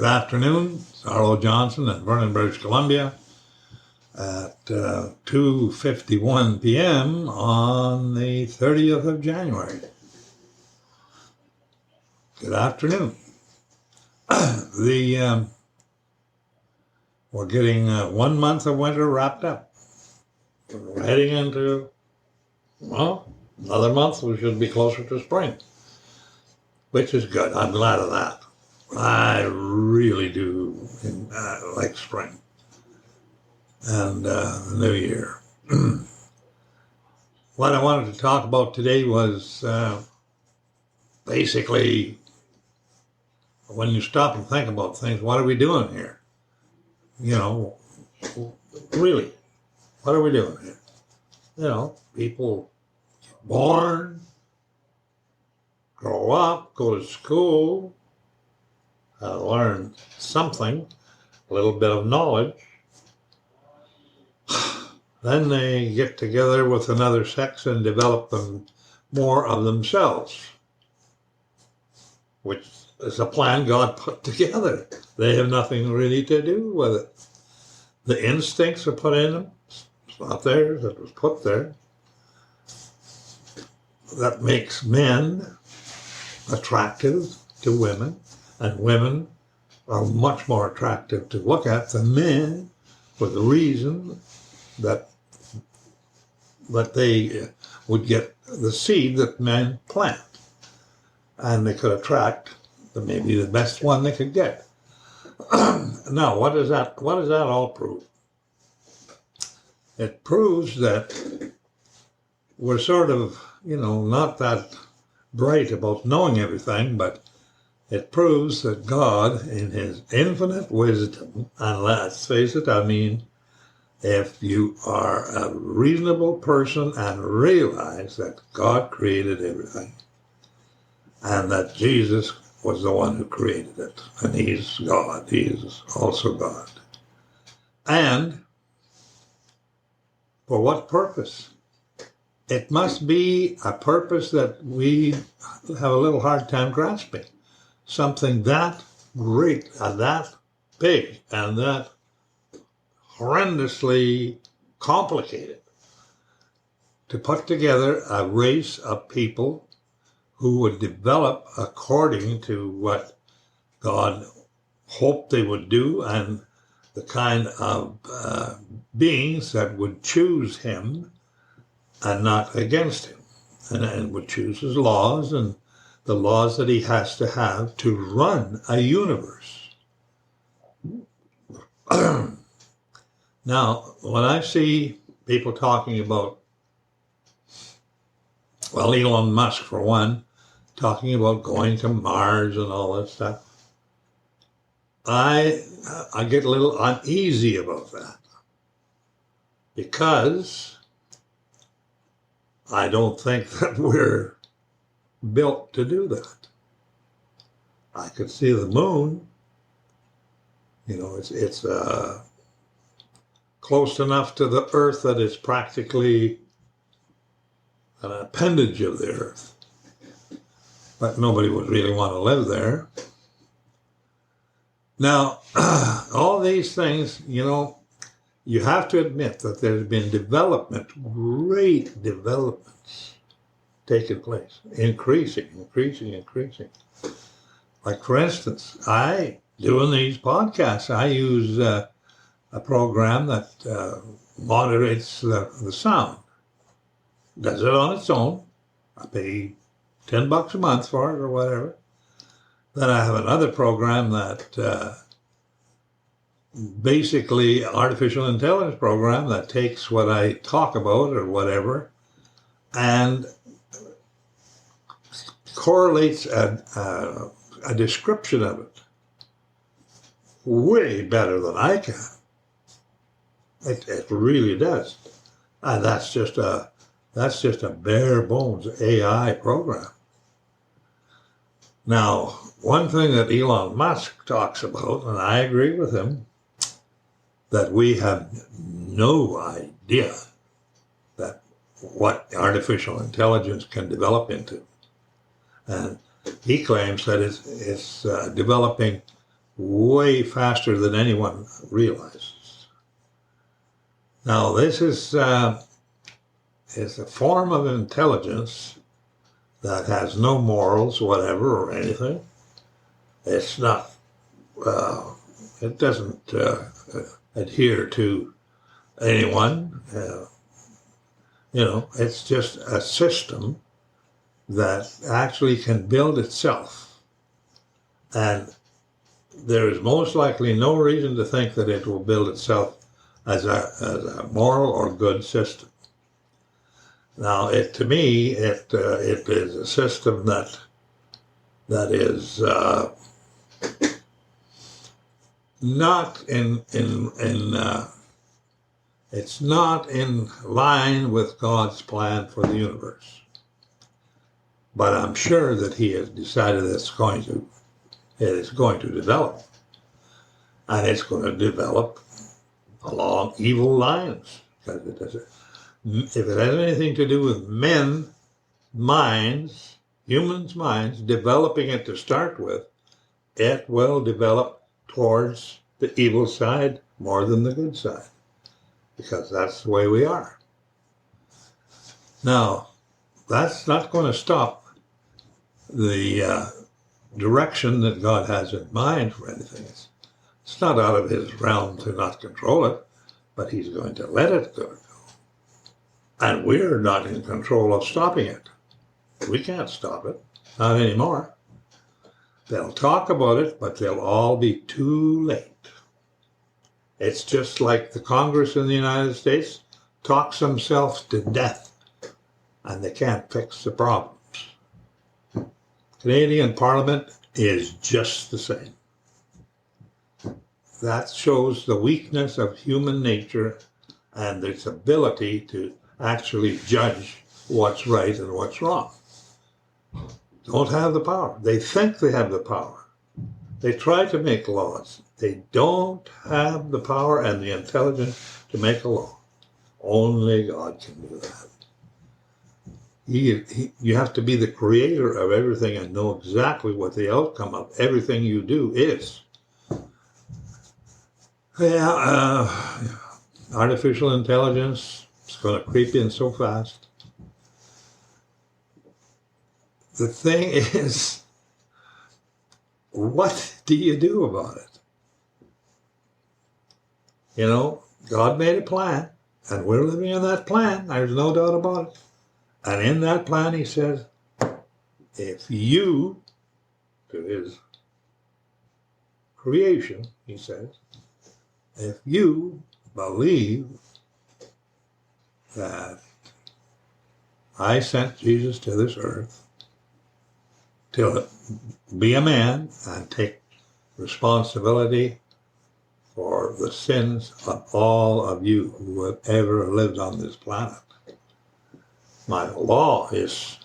Good afternoon. It's Arlo Johnson in Vernon, British Columbia at 2:51 p.m. on the 30th of January. Good afternoon. We're getting 1 month of winter wrapped up. We're heading into, another month we should be closer to spring, which is good. I'm glad of that. I really do like spring and the new year. What I wanted to talk about today was basically when you stop and think about things, what are we doing here? You know, really, what are we doing here? You know, people get born, grow up, go to school, learn something, a little bit of knowledge. Then they get together with another sex and develop them more of themselves, which is a plan God put together. They have nothing really to do with it. The instincts are put in them. It's not theirs, it was put there. That makes men attractive to women, and women are much more attractive to look at than men, for the reason that they would get the seed that men plant, and they could attract maybe the best one they could get. Now, what does that all prove? It proves that we're sort of, not that bright about knowing everything, but it proves that God, in his infinite wisdom, and let's face it, if you are a reasonable person and realize that God created everything, and that Jesus was the one who created it, and he's God, he is also God. And for what purpose? It must be a purpose that we have a little hard time grasping. Something that great and that big and that horrendously complicated to put together a race of people who would develop according to what God hoped they would do, and the kind of beings that would choose him and not against him, and would choose his laws and the laws that he has to have to run a universe. Now, when I see people talking about, Elon Musk for one, talking about going to Mars and all that stuff, I get a little uneasy about that, because I don't think that we're built to do that. I could see the moon. It's close enough to the Earth that it's practically an appendage of the Earth. But nobody would really want to live there. Now, all these things, you have to admit that there's been great developments taking place, increasing. Like, for instance, doing these podcasts, I use a program that moderates the sound. Does it on its own. I pay $10 a month for it or whatever. Then I have another program that basically artificial intelligence program that takes what I talk about or whatever and correlates a description of it way better than I can. It really does. And that's just a bare bones AI program. Now, one thing that Elon Musk talks about, and I agree with him, that we have no idea that what artificial intelligence can develop into. And he claims that it's developing way faster than anyone realizes. Now, this is a form of intelligence that has no morals, whatever, or anything. It's not, it doesn't adhere to anyone. It's just a system that actually can build itself. And there is most likely no reason to think that it will build itself as a moral or good system. Now, to me, it is a system that is not it's not in line with God's plan for the universe. But I'm sure that He has decided it is going to develop, and it's going to develop along evil lines. Because if it has anything to do with men's minds, humans' minds, developing it to start with, it will develop towards the evil side more than the good side, because that's the way we are. Now, that's not going to stop the direction that God has in mind for anything. It's not out of His realm to not control it, but He's going to let it go. And we're not in control of stopping it. We can't stop it, not anymore. They'll talk about it, but they'll all be too late. It's just like the Congress in the United States talks themselves to death, and they can't fix the problems. Canadian Parliament is just the same. That shows the weakness of human nature and its ability to actually judge what's right and what's wrong. Don't have the power. They think they have the power. They try to make laws. They don't have the power and the intelligence to make a law. Only God can do that. You have to be the creator of everything and know exactly what the outcome of everything you do is. Artificial intelligence is going to creep in so fast. The thing is, what do you do about it? God made a plan, and we're living in that plan. There's no doubt about it. And in that plan, He says, if you, to His creation, He says, if you believe that I sent Jesus to this earth to be a man and take responsibility for the sins of all of you who have ever lived on this planet. My law is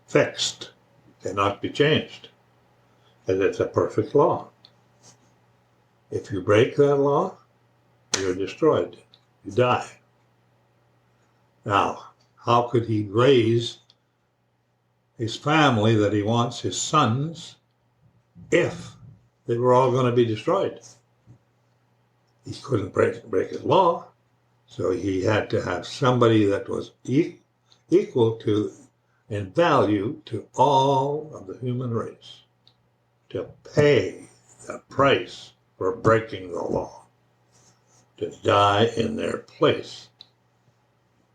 fixed, cannot be changed, and it's a perfect law. If you break that law, you're destroyed. You die. Now, how could He raise His family that He wants, His sons, if they were all going to be destroyed? He couldn't break His law, so He had to have somebody that was equal to, in value, to all of the human race, to pay the price for breaking the law, to die in their place.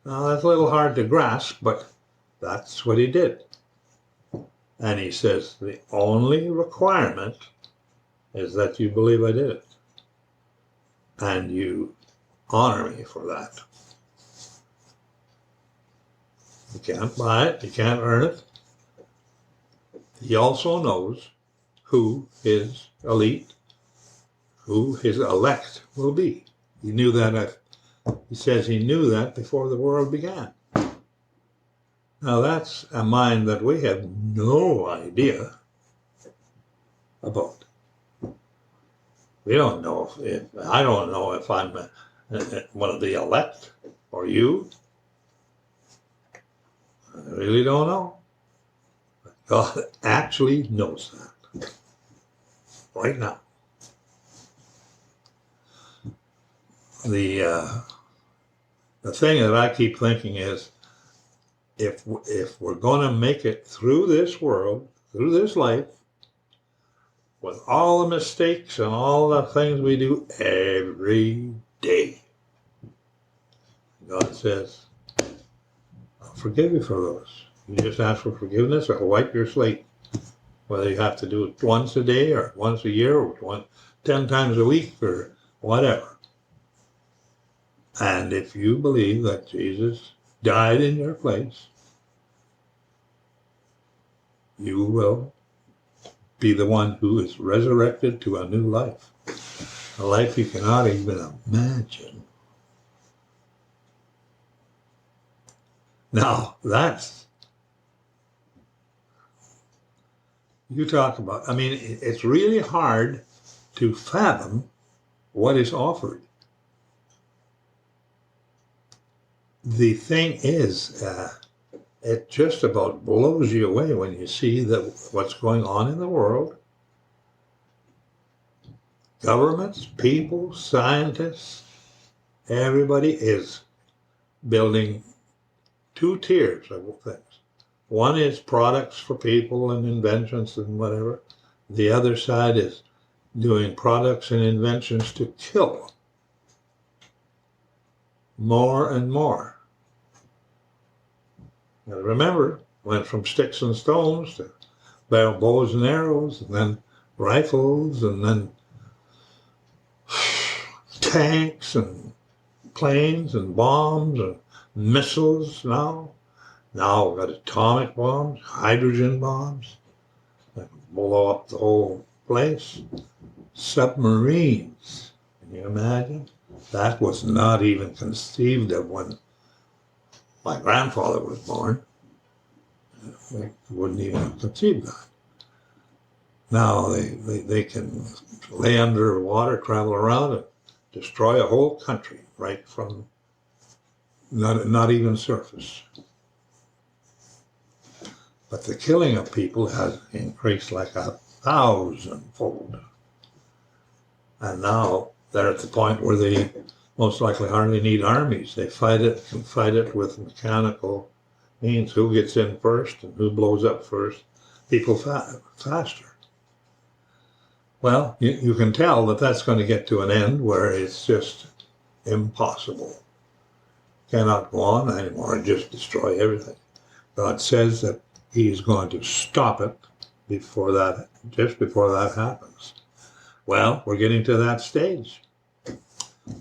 Now, that's a little hard to grasp, but that's what He did. And He says, the only requirement is that you believe I did it. And you honor me for that. You can't buy it. You can't earn it. He also knows who His elite, who His elect will be. He knew that. He says He knew that before the world began. Now that's a mind that we have no idea about. We don't know I don't know if I'm one of the elect or you. I really don't know. But God actually knows that. right now. The thing that I keep thinking is, if we're going to make it through this world, through this life, with all the mistakes and all the things we do every day, God says, I'll forgive you for those. You just ask for forgiveness, or wipe your slate. Whether you have to do it once a day or once a year or 10 times a week or whatever. And if you believe that Jesus died in your place, you will be the one who is resurrected to a new life. A life you cannot even imagine. Now, you talk about, it's really hard to fathom what is offered. The thing is, it just about blows you away when you see what's going on in the world. Governments, people, scientists, everybody is building two tiers of things. One is products for people and inventions and whatever. The other side is doing products and inventions to kill more and more. Now remember, went from sticks and stones to bows and arrows, and then rifles, and then tanks and planes and bombs and missiles now. Now we've got atomic bombs, hydrogen bombs that blow up the whole place. Submarines, can you imagine? That was not even conceived of when my grandfather was born. They wouldn't even have conceived that. Now they can lay underwater, travel around, and destroy a whole country right from not even surface. But the killing of people has increased like 1,000-fold. And now they're at the point where they most likely hardly need armies. They can fight it with mechanical means. Who gets in first and who blows up first? People faster. Well, you can tell that that's going to get to an end where it's just impossible. Cannot go on anymore and just destroy everything. God says that He's going to stop it just before that happens. Well, we're getting to that stage. And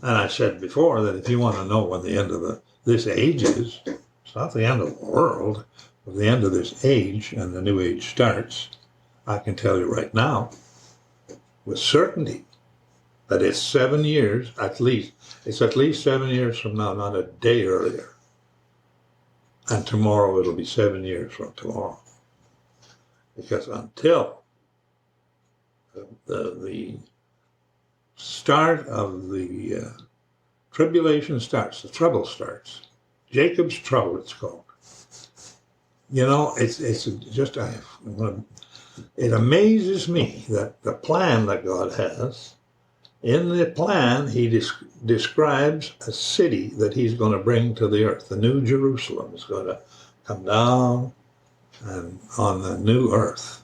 I said before that if you want to know when the end of this age is, it's not the end of the world, but the end of this age and the new age starts, I can tell you right now, with certainty, that it's 7 years at least. It's at least 7 years from now, not a day earlier. And tomorrow it'll be 7 years from tomorrow. Because until the start of the tribulation starts, the trouble starts. Jacob's trouble, it's called. You know, it's just, it amazes me that the plan that God has, in the plan, He describes a city that He's going to bring to the earth. The new Jerusalem is going to come down and on the new earth.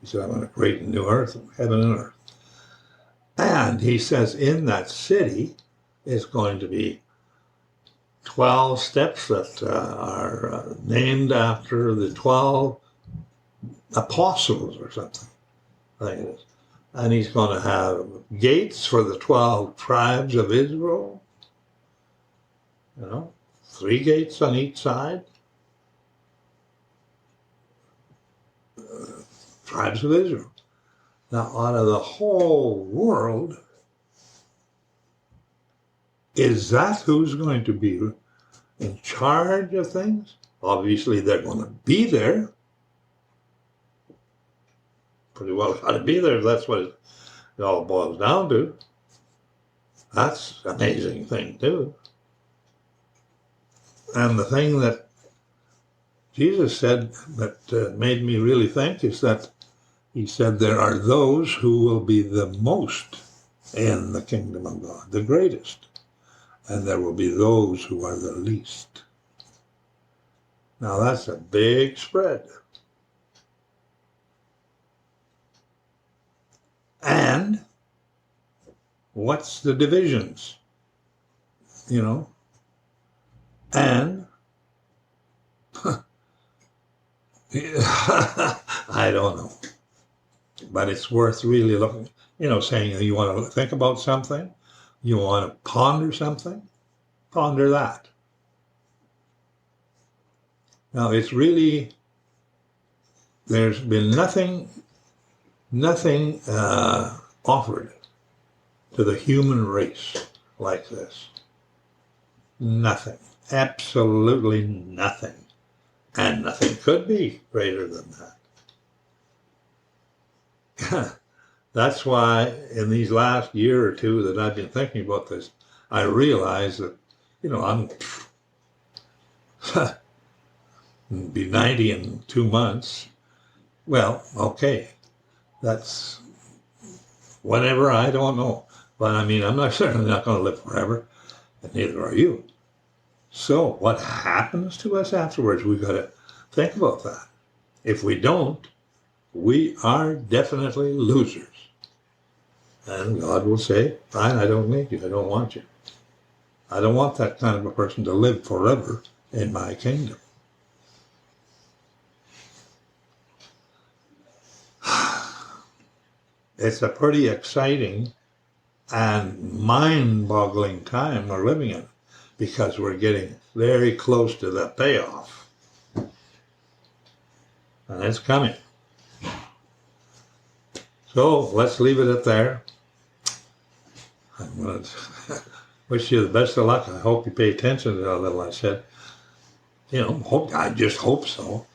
He said, I'm going to create a new earth, heaven and earth. And He says in that city is going to be 12 steps that are named after the 12 apostles or something. I think it is. And He's going to have gates for the 12 tribes of Israel. 3 gates on each side. Tribes of Israel. Now, out of the whole world, is that who's going to be in charge of things? Obviously, they're going to be there. Pretty well got to be there if that's what it all boils down to. That's an amazing thing, too. And the thing that Jesus said that made me really think is that He said there are those who will be the most in the kingdom of God, the greatest, and there will be those who are the least. Now that's a big spread. And what's the divisions? You know? And I don't know. But it's worth really looking, saying you want to think about something, you want to ponder something, ponder that. Now it's really, there's been nothing offered to the human race like this. Nothing. Absolutely nothing. And nothing could be greater than that. That's why in these last year or two that I've been thinking about this, I realize that, I'm be 90 in 2 months. Well, okay. That's whenever, I don't know. But I mean, I'm certainly not going to live forever, and neither are you. So what happens to us afterwards? We've got to think about that. If we don't, we are definitely losers. And God will say, fine, I don't need you. I don't want you. I don't want that kind of a person to live forever in my kingdom. It's a pretty exciting and mind-boggling time we're living in, because we're getting very close to the payoff. And it's coming. So let's leave it at there. I'm going to wish you the best of luck. I hope you pay attention to how little I said. I just hope so.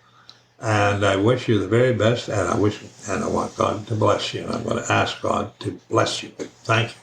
And I wish you the very best, and I want God to bless you, and I'm going to ask God to bless you. Thank you.